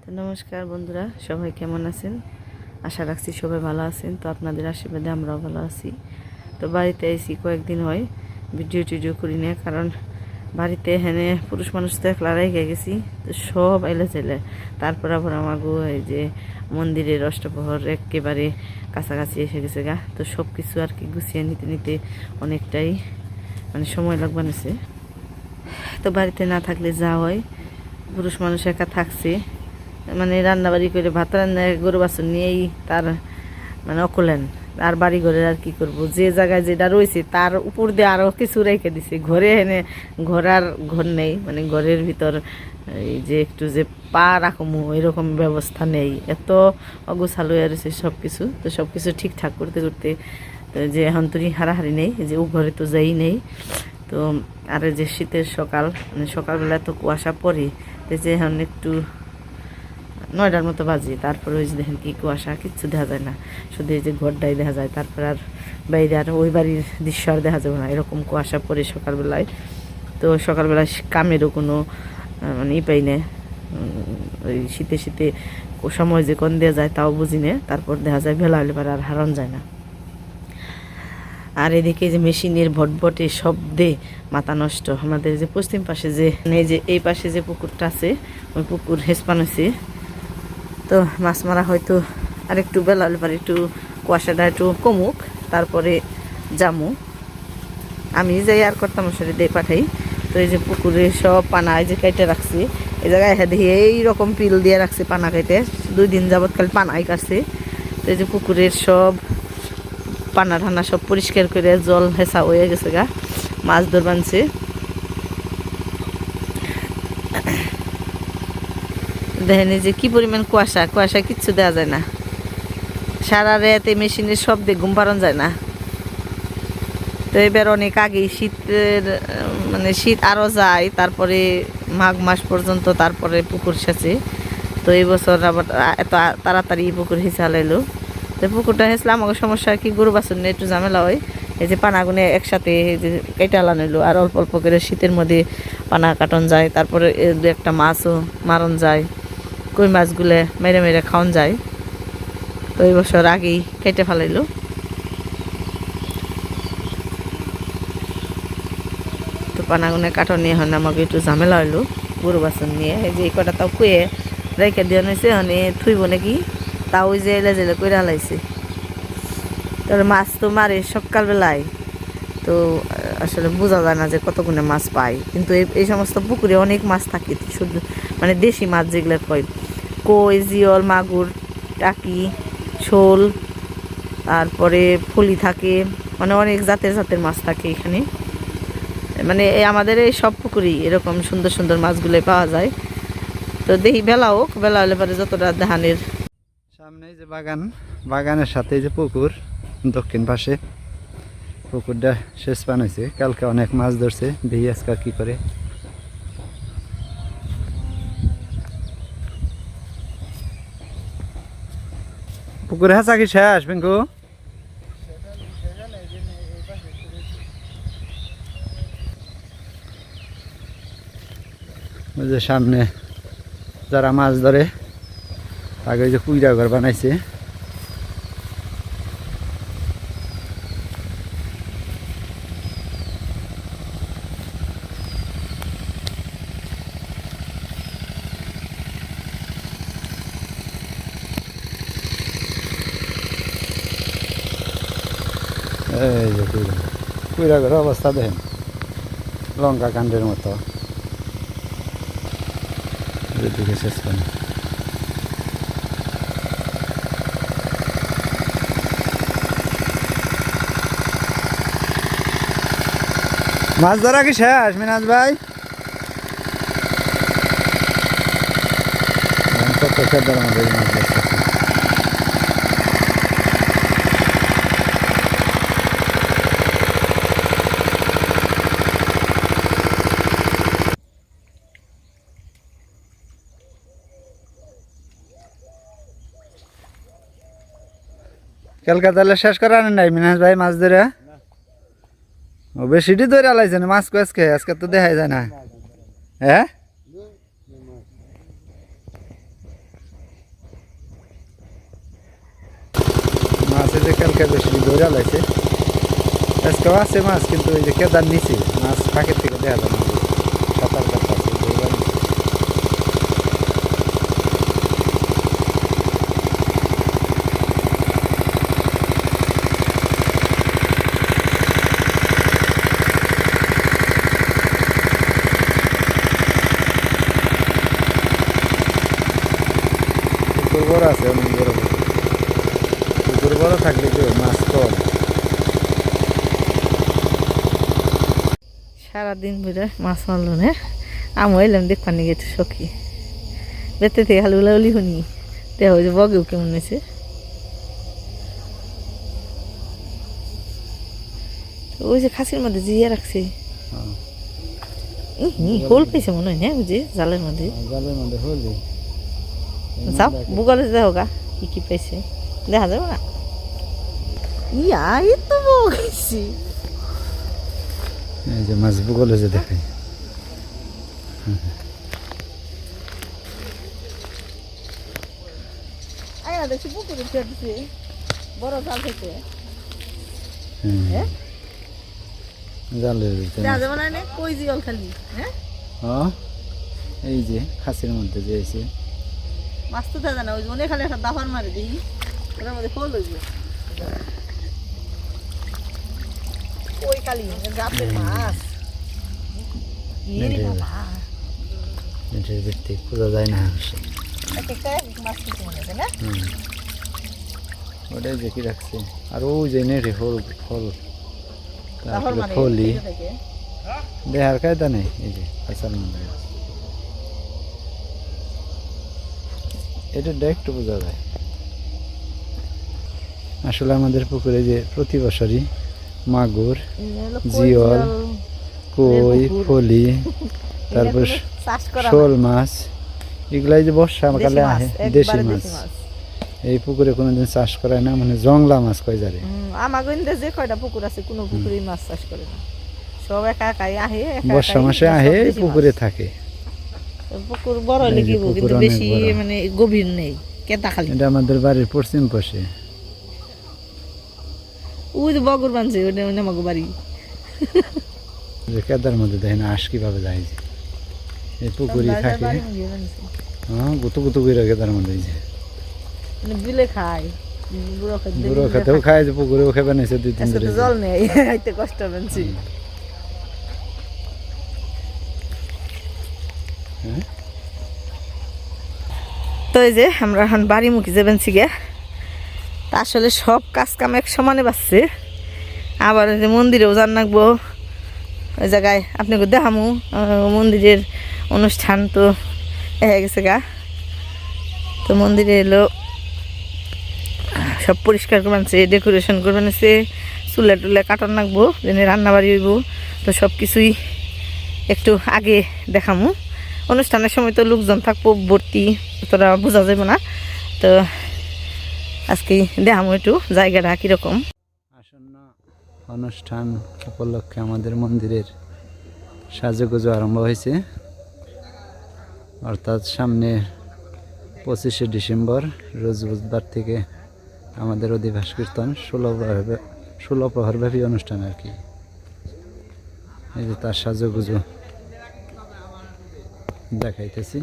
তো নমস্কার বন্ধুরা, সবাই কেমন আছেন? আশা রাখছি সবাই ভালো আছেন। তো আপনাদের আশীর্বাদে আমরাও ভালো আছি। তো বাড়িতে এসি কয়েকদিন হয়, ভিডিও টিডিও করি না, কারণ বাড়িতে এখানে পুরুষ মানুষ তো একলা রেখে গেছি, তো সব এলে চলে। তারপর আবার আমাগো এই যে মন্দিরের অষ্টপ্রহর একেবারে কাছাকাছি এসে গেছে গা, তো সব কিছু আর কি গুছিয়ে নিতে নিতে অনেকটাই সময় লাগবে নিছে। তো বাড়িতে না থাকলে যা হয়, পুরুষ মানুষ একা থাকছে রান্নাবাড়ি করে ভাত রান্না গরু বাছুর নিয়েই তার অকলেন। আর বাড়ি ঘরের আর কি করব, যে জায়গায় যেটা রয়েছে তার উপর দিয়ে আরও কিছু রেখে দিছে। ঘরে এনে ঘর আর ঘর নেই, ঘরের ভিতর এই যে একটু যে পা রাখমু এরকম ব্যবস্থা নেই, এত অগোছালো হয়ে রয়েছে সব কিছু। তো সব কিছু ঠিকঠাক করতে করতে তো যে এখন তো হারাহারি নেই, যে ও ঘরে তো যাই নেই। তো আর যে শীতের সকাল, সকালবেলা তো কুয়াশা পড়ে, যে এখন একটু 9টার মতো বাজে, তারপরে ওই যে দেখেন কি কুয়াশা, কিচ্ছু দেখা যায় না, শুধু এই যে ঘরটাই দেখা যায়। তারপর আর বাইরে আর ওই বাড়ির দৃশ্য আর দেখা যাবে না, এরকম কুয়াশা পড়ে সকালবেলায়। তো সকালবেলায় কামেরও কোনো ই পাই না, ওই শীতে শীতে সময় যে কোন দেওয়া যায় তাও বুঝি না। তারপর দেখা যায় বেলা হলে আর হারান যায় না। আর এদিকে যে মেশিনের ভটভটে শব্দে মাথা নষ্ট। আমাদের যে পশ্চিম পাশে যে এই পাশে যে পুকুরটা আছে, ওই পুকুর হেসপান হয়েছে। তো মাছ মারা হয়তো আর একটু বেলা হলে পারে, একটু কুয়াশাটা একটু কমুক, তারপরে জামু। আমি যাই আর কর্তা মশারি দিয়ে পাঠাই। তো এই যে পুকুরে সব পানা এই যে কেটে রাখছি, এই জায়গায় দেখি এইরকম পিল দিয়ে রাখছে পানা কেটে, 2 দিন যাবৎ খালি পানাই কাটছে। তো এই যে পুকুরের সব পানা ঠান্না সব পরিষ্কার করে জল হেঁচা হয়ে গেছে গা, মাছ ধর বানছে। দেখেন যে কি পরিমাণ কুয়াশা, কুয়াশা কিচ্ছু দেওয়া যায় না। সারা রাতে মেশিনের শব্দে ঘুম পাড়ান যায় না। তো এবার অনেক আগেই শীতের শীত আরও যায়, তারপরে মাঘ মাস পর্যন্ত, তারপরে পুকুর সেচে। তো এই বছর আবার এত তাড়াতাড়ি পুকুর হেঁচে হালাইলো। তো পুকুরটা হেঁচলে আমাকে সমস্যা কি, গরু বাছুর নিয়ে একটু ঝামেলা হয়। এই যে পানাগুনে একসাথে যে কেটে আলানো হইলো, আর অল্প অল্প করে শীতের মধ্যে পানা কাটন যায়। তারপরে 2-1টা মাছও মারন যায়, কই মাছগুলো মেরে মেরে খাওয়ান যায়। তো এই বছর আগেই কেটে ফেলাইলো। তো পানাগুনে কাটন নিয়ে হয় আমাকে একটু ঝামেলা হইলো গরু বাছুর নিয়ে। এই যে এই কটা তাও কুয়ে রেখে দিয়ে নিয়েছে, মানে থুইব নাকি, তাও ওই যে এলে জেলে করে হালাইছে। তাহলে মাছ তো মারে সকালবেলায়, তো আসলে বোঝা যায় না যে কতগুণে মাছ পায়। কিন্তু এই সমস্ত পুকুরে অনেক মাছ থাকে, শুধু দেশি মাছ যেগুলো কয়, কই, জিওল, মাগুর, টাকি, শোল, তারপরে ফলি থাকে, অনেক জাতের জাতের মাছ থাকে এখানে। এই আমাদের এই সব পুকুরেই এরকম সুন্দর সুন্দর মাছগুলোই পাওয়া যায়। তো দেখি বেলা হোক, বেলা হলে পরে যতটা ধানের সামনে যে বাগান, বাগানের সাথে যে পুকুর, দক্ষিণ পাশে পুকুরটা শেষ পান হয়েছে। কালকে অনেক মাছ ধরছে, দেখি আজকে কি করে। পুকুরে হাসা কি শেষ পিঙ্কু? ওই যে সামনে যারা মাছ ধরে, আগে যে কুইরা ঘর বানাইছে। এই যে কুইরা ঘরের অবস্থা দেখেন, লঙ্কা কাণ্ডের মতো। এদিকে শেষ পানি। মাছ ধরা কি শেষ মিনাজ ভাই? কত খেদার আমাদের মাছ ধরছে। কালকা তাহলে শেষ করা নাই মিনাজ ভাই মাছ ধরে? ও বেশিটি ধরে আলাইছেন মাছ কো আজকে? আজকে তো দেখাই যায় না। হ্যাঁ যে কালকে বেশি ধরে লাইছে, আজকেও আছে মাছ, কিন্তু ওই যে কেদার নিচে মাছ পাখির থেকে দেখা যায় না, সাঁতার কাটা আছে ধরে নিচে। পুকুর বড় আছে, অনেক বড় পুকুর। পুকুর বড় থাকলে কি হয়, মাছ কম। সারাদিন ধরে মাছ মারলো না, আমি এলাম দেখবার নিয়ে গেছে সখী বেতে থেকে হালু লাউলি শুনি দেখ যে বগেও কেমন হয়েছে। ওই যে খাসির মধ্যে জিয়ে রাখছে, হোল পেয়েছে মনে হয় না বুঝি জালের মধ্যে। জালের মধ্যে হলি যাও বুগলে দেখো গা কি কি পেয়েছে, দেখা যাবে না। ইয়া এই তো বগেছি, এই যে মাছ ভূগোলে যে দেখাই। আয়া দেখছি পুকুরে ছেড়ে দিছে বড় জাল থেকে। জালের ভিতরে দেখা যাবে না কই জিয়ল খালি। হ্যাঁ এই যে খাসির মধ্যে যে আছে মাছ তো দেখা না, ওই অনেক খালি একটা দাফার মারে দিই ওটার মধ্যে ফল হইব। ওই কালি গাছের মাছ নেটের ভিত্তি খোঁজা যায় না। মাছ কিছু মনে হয় না। ওটাই যে কি রাখছে, আর ওই যে নেটে ফল ফল দাফার তারপরে মারে ফলি থেকে দেহার কায়দা নেই। এই যে খাসার মধ্যে এটা একটু বোঝা যায়। আসলে আমাদের পুকুরে যে প্রতি বছরই মাগুর, জিয়ল, কই, ফলি, তারপর শোল মাছ, এগুলাই যে বর্ষাকালে আহে দেশি মাছ। এই পুকুরে কোনোদিন চাষ করায় না, মানে জংলা মাছ কয় যারে। আমার গইন্দে যে কয়টা পুকুর আছে কোনো পুকুরেই মাছ চাষ করে না, সব একা একাই আহে। বর্ষা মাসে আহে পুকুরে থাকে। পুকুর বড় হলে কি কিন্তু বেশি মানে গভীর নেই, কেদা খালি। এটা আমাদের বাড়ির পশ্চিম পাশে। ওই যে বগর বানছে ওটা আমাকে বাড়ি। যে কেদার মধ্যে দেখেন আস কিভাবে যায়, যে এই পুকুরই থাকে। হ্যাঁ গুতু গুতু করে কেদার মধ্যে এই যে বিলে খায়, বুড়ো খেতেও খায়, যে পুকুরেও খেয়ে বানাইছে 2-3 দিন ধরে। জল নেই এতে কষ্ট বানছি। তো এই যে আমরা এখন বাড়ি মুখী যাবেন গে, তা আসলে সব কাজ কাম এক সমানে বাড়ছে। আবার ওই যে মন্দিরেও যান রাখবো, ওই জায়গায় আপনাকে দেখামু মন্দিরের অনুষ্ঠান তো হয়ে গেছে গা। তো মন্দিরে এলো সব পরিষ্কার করে আনছে, ডেকোরেশন করে আনছে, চুলা টুলা কাটান রাখবো, যেন রান্না বাড়ি হইব। তো সব কিছুই একটু আগে দেখামু। অনুষ্ঠানের সময় তো লোকজন থাকবো ভর্তি, তোরা বোঝা যাবে না। তো আজকে দেখামু একটু জায়গাটা কীরকম। আসন্ন অনুষ্ঠান উপলক্ষে আমাদের মন্দিরের সাজুগুজু আরম্ভ হয়েছে, অর্থাৎ সামনে 25শে ডিসেম্বর রোজ বুধবার থেকে আমাদের অধিবাস কীর্তন 16 প্রহরব্যাপী অনুষ্ঠান আর কি। এই যে তার সাজুগুজু দেখাইতেছি।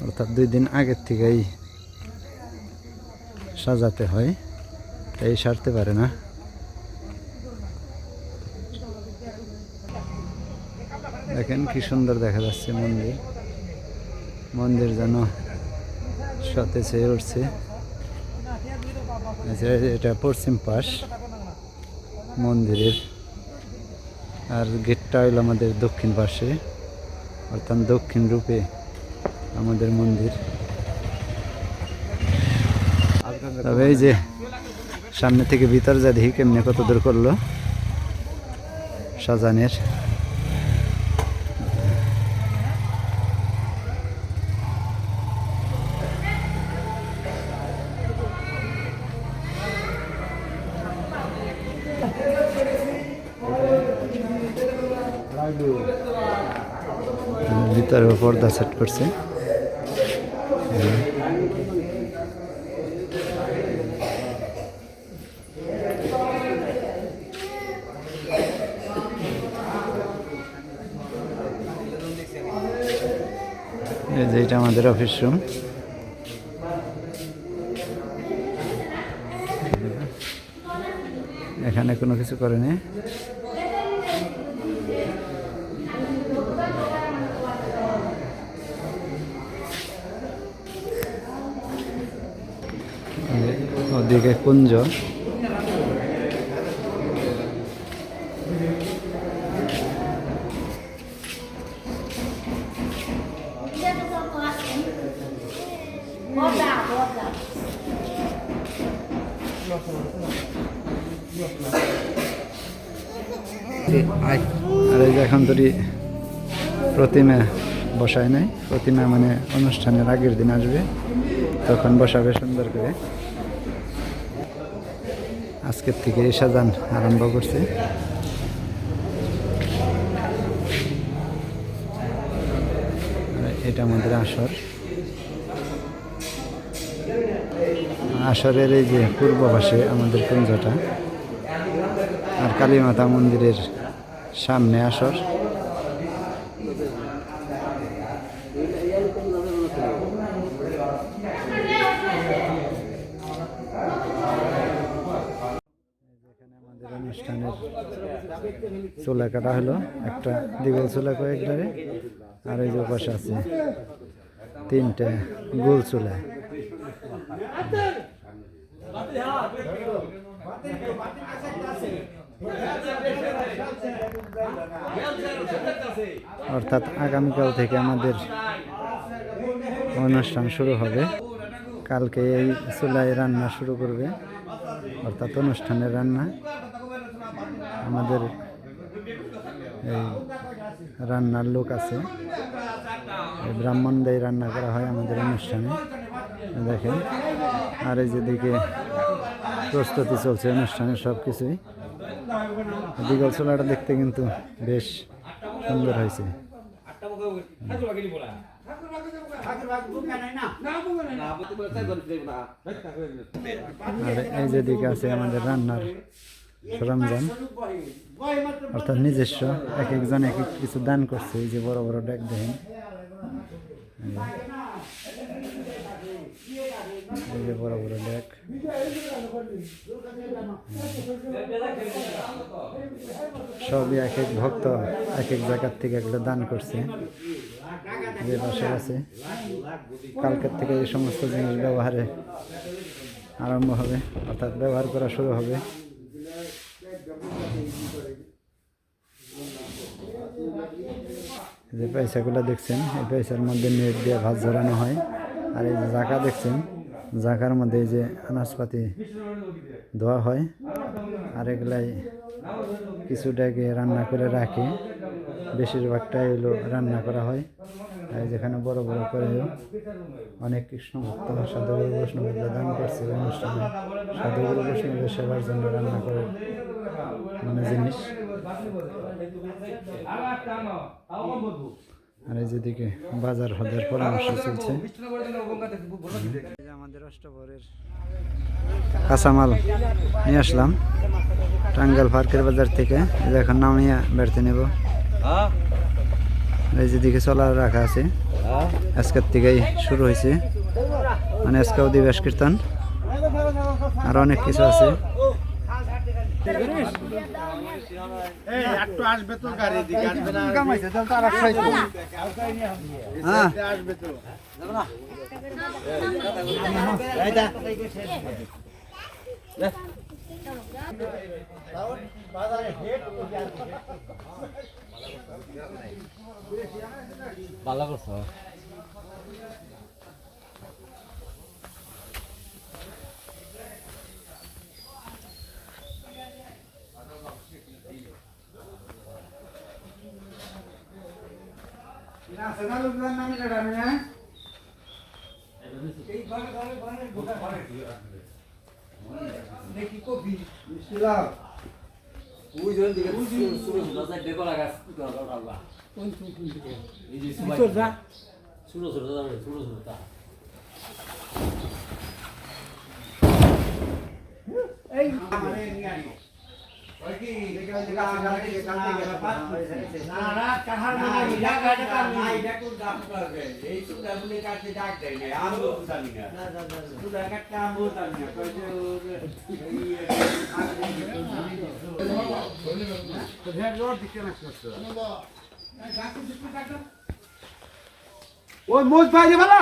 অর্থাৎ 2 দিন আগের থেকেই সাজাতে হয়, এই সারতে পারে না। দেখেন কি সুন্দর দেখা যাচ্ছে মন্দির, মন্দির যেন সতেজ হয়ে উঠছে। এটা পশ্চিম পাশ মন্দিরের, আর গেটটা হইল আমাদের দক্ষিণ পাশে, অর্থাৎ দক্ষিণ রূপে আমাদের মন্দির। তবে এই যে সামনে থেকে ভিতর যা দেখি কেমনে কত দূর করলো সাজানের। ভিতরে পর্দা সেট করছে। এই যে এটা আমাদের অফিস রুম। এখানে কোনো কিছু করেনি। ওদিকে কুঞ্জ। আর এই যে এখন তোরই প্রতিমা বসায় নাই। প্রতিমা মানে অনুষ্ঠানের আগের দিন আসবে, তখন বসাবে সুন্দর করে। আজকের থেকে সাজান আরম্ভ করছে। এটা আমাদের আসর। আসরের এই যে পূর্ব পাশে আমাদের কুঞ্জটা, আর কালীমাতা মন্দিরের সামনে আসর। আমাদের অনুষ্ঠানের চুলা কাটা হলো, একটা দ্বিগোল চুলা কয়েকটারে, আর এই যে পাশে আছে 3টে গোল চুলা। অর্থাৎ আগামীকাল থেকে আমাদের অনুষ্ঠান শুরু হবে। কালকে এই চুলায় রান্না শুরু করবে, অর্থাৎ অনুষ্ঠানের রান্না। আমাদের এই রান্নার লোক আছে, এই ব্রাহ্মণ দিয়ে রান্না করা হয় আমাদের অনুষ্ঠানে, দেখেন। আর এই যেদিকে প্রস্তুতি চলছে অনুষ্ঠানের সব কিছুই। দ্বিগল চুলাটা দেখতে কিন্তু বেশ সুন্দর হয়েছে। আর এই যেদিকে আছে আমাদের রান্নার সরঞ্জাম, অর্থাৎ নিজস্ব। এক একজন এক এক কিছু দান করছে। এই যে বড় বড় ডেক দেখেন, এই যে বড় বড় ডেক। সবই এক এক ভক্ত এক এক জায়গার থেকে একটা দান করছে। যে পাশে আছে, কালকের থেকে এই সমস্ত জিনিস ব্যবহারে আরম্ভ হবে, অর্থাৎ ব্যবহার করা শুরু হবে। যে পয়সাগুলো দেখছেন, এই পয়সার মধ্যে নেট দিয়ে ভাত ঝরানো হয়। আর এই যে জাকা দেখছেন, জাকার মধ্যে এই যে আনাজপাতি ধোয়া হয়। আর এগুলাই কিছুটাকে রান্না করে রাখে, বেশিরভাগটাই হলো রান্না করা হয়। আর যেখানে বড় বড় করেও অনেক কৃষ্ণ ভক্ত সাধুগুরু বৈষ্ণবরা দান করছে অনুষ্ঠানে। সাধুগুরু বৈষ্ণবের সেবার জন্য রান্না করে মানে জিনিস। আর এই যেদিকে বাজার হদের পরামর্শ চলছে। আমাদের অষ্টপ্রহরের কাঁচামাল নিয়ে আসলাম টাঙ্গাইল পার্কের বাজার থেকে। এখন নামিয়ে বেড়াতে নেব। এই যেদিকে চলার রাখা আছে, আজকের থেকেই শুরু হয়েছে, মানে আজকেও দিবস কীর্তন আর অনেক কিছু আছে। ভালো করছো। দেখি কপি ওই মোজ বাইরে ভালো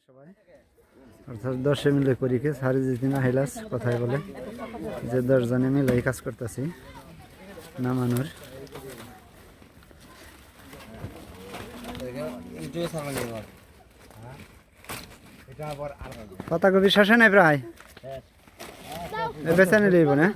সবাই অর্থাৎ 10 মিলে করি কে সারি যেদিন আহিলাস কথায় বলে যে 10 জনে মিলে কাজ করতেছি নামানোর পাতাকপি শেষে নাই প্রায় বেচা নিলে না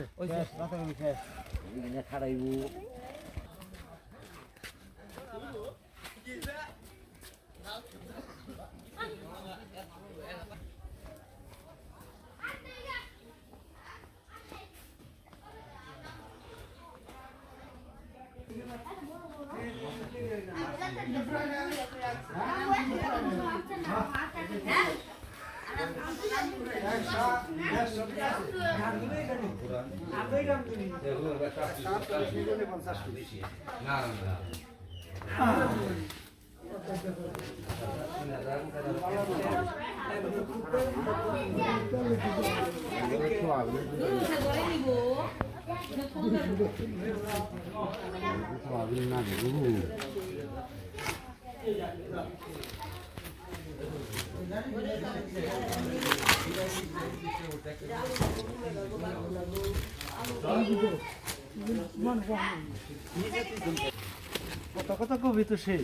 কত কত কবি তো সেই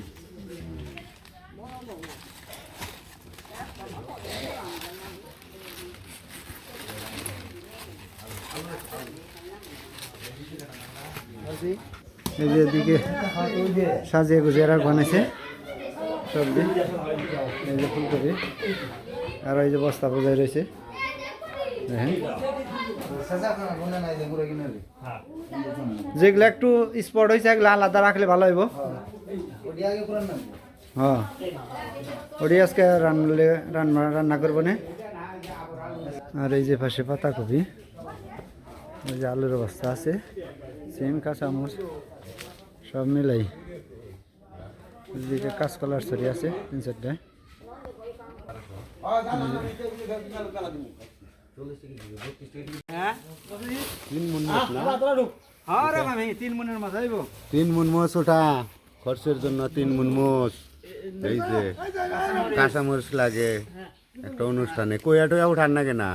এই যে এদিকে সাজিয়ে গুজিয়ে বানাইছে সবজি এই যে ফুলকপি আর এই যে বস্তা বোঝাই রয়েছে যেগুলো একটু স্পট হয়েছে এগুলো আলাদা রাখলে ভালো হইব হ্যাঁ ওটি আজকে রান্না করবো না আর এই যে পাশে পাতাকপি এই যে আলুর বস্তা আছে সিম কাঁচামরিচ সব মিলাই এদিকে কাঁচকলার ছড়ি আছে 3-4টা তিন মন মোষ ওঠা খরচের জন্য 3 মন মোষ এই যে কাঁচামরিচ লাগে একটা অনুষ্ঠানে কইয়া টইয়া উঠার নাগে না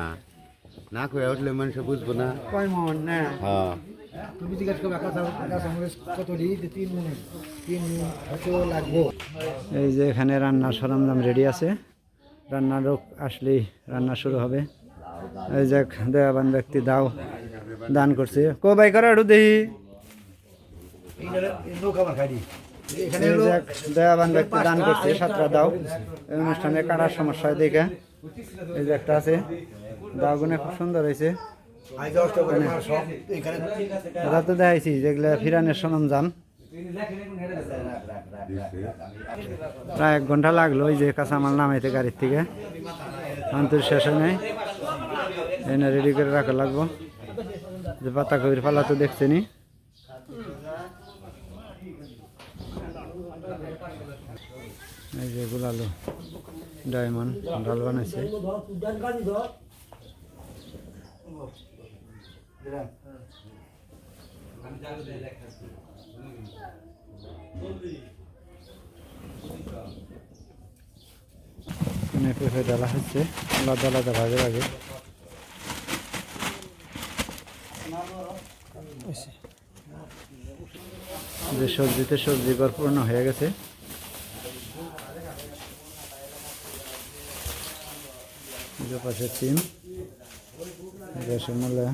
না কইয়া উঠলে মানুষ বুঝবো না কয় মন না হ্যাঁ তুমি জিজ্ঞাসা করবে কাঁচামরিচ কত দিই 3 মন হয়তো লাগবো এই যে এখানে রান্নার সরঞ্জাম রেডি আছে রান্নার লোক আসলেই রান্না শুরু হবে এই যে দয়াবান ব্যক্তি দান করছে কো ভাই করে একটু দেখি এই যে দয়াবান ব্যক্তি দান করছে 7টা দাও এই অনুষ্ঠানে কাটার সমস্যা দেখে এই যে একটা আছে দাওগুনে খুব সুন্দর হয়েছে এটা তো দেখাইছি যেগুলো ফিরানের সরঞ্জাম প্রায় 1 ঘন্টা লাগলো ওই যে কাঁচামাল নামাইতে গাড়ির থেকে আন্তর শেষ নেই এনে রেডি করে রাখা লাগবো যে পাতাকপির পালা তো দেখছেনি এই যে গুলালো ডায়মন্ড ডাল বানাইছে। এখানে পেঁপে ডালা হচ্ছে আলাদা আলাদা ভাগে ভাগে। যে সবজিতে সবজি পরিপূর্ণ হয়ে গেছে। যে পাশে সিম, পাশে মূলা,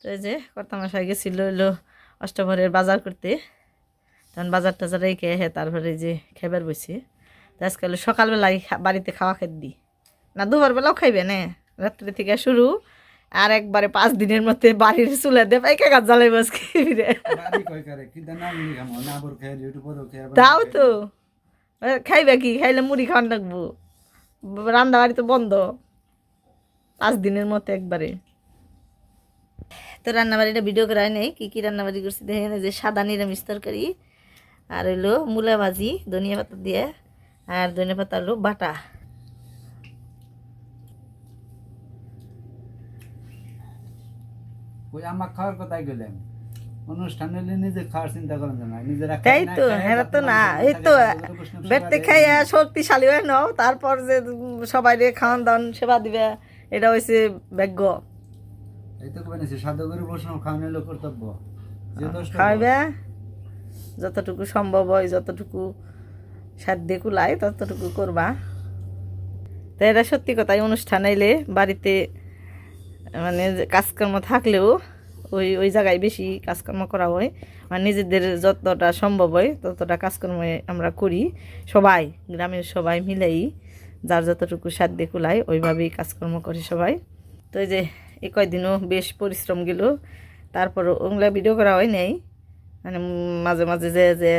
তো এই যে কর্তামশাই গেছিল হইলো অষ্টমরের বাজার করতে, তখন বাজার টাজার রেখে তারপরে এই যে খাইবার বসে। তো আজকে হলো সকালবেলায় বাড়িতে খাওয়া খেতে দিই না, দুপুরবেলাও খাইবে না, রাত্রে থেকে শুরু আর একবারে 5 দিনের মধ্যে বাড়ির চুলে দেব একে কাজ জ্বালাইব আজকে ফিরে। তাও তো খাইবে কি, খাইলে মুড়ি খাওয়ান লাগবো, রান্না বাড়ি তো বন্ধ 5 দিনের মধ্যে একবারে। তো রান্নাবাড়িটা ভিডিও করা নেই, কী কী রান্নাবাড়ি করছি দেখেন। যে সাদা নিরামিষ তরকারি, আর হইলো মূলা ভাজি ধনিয়া পাতা দিয়ে, আর ধনিয়া পাতা হলো বাটা। ওই আমার খাওয়ার কথাই গেলাম, অনুষ্ঠান হলে নিজে খাওয়ার চিন্তা করেন না, নিজেরা তাই তো হ্যাঁ তো না, এই তো বেড়তে খাইয়া শক্তিশালী হয়ে নাও, তারপর যে সবাই খাওয়ান দাওয়ান সেবা দিবে, এটা হয়েছে ভাগ্য। এই তো বানিয়েছে সাদা করে বসানো খাওয়ানো হলো কর্তব্য। খাওয়াবে যতটুকু সম্ভব হয়, যতটুকু সাধ্যে কুলায় ততটুকু করবা। তো এটা সত্যি কথাই, অনুষ্ঠান এলে বাড়িতে মানে কাজকর্ম থাকলেও ওই ওই জায়গায় বেশি কাজকর্ম করা হয়, মানে নিজেদের যতটা সম্ভব হয় ততটা কাজকর্ম আমরা করি, সবাই গ্রামের সবাই মিলেই যার যতটুকু সাধ্যে কুলায় ওইভাবেই কাজকর্ম করে সবাই। তো এই যে এই কয়দিনও বেশ পরিশ্রম গেল, তারপর ওগুলা ভিডিও করা হয় নাই, মানে মাঝে মাঝে যে যে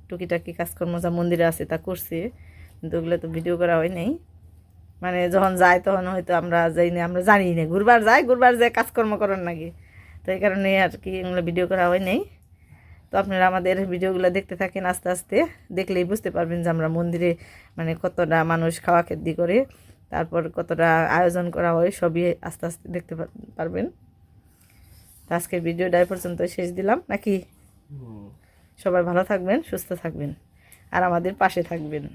টুকিটাকি কাজকর্ম যা মন্দিরে আছে তা করছে, কিন্তু ওগুলো তো ভিডিও করা হয় নাই। মানে যখন যায় তখন হয়তো আমরা যাই না, আমরা জানি না, ঘুরবার যায় কাজকর্ম করার নাকি, তো এই কারণে আর কি এগুলো ভিডিও করা হয় নাই। তো আপনারা আমাদের ভিডিওগুলো দেখতে থাকেন, আস্তে আস্তে দেখলেই বুঝতে পারবেন যে আমরা মন্দিরে মানে কতটা মানুষ খাওয়া খেতে করে, তারপর কতটা আয়োজন করা হয়, সবই আস্তে আস্তে দেখতে পারবেন। তো আজকের ভিডিওটা এই পর্যন্ত শেষ দিলাম নাকি। সবাই ভালো থাকবেন, সুস্থ থাকবেন, আর আমাদের পাশে থাকবেন।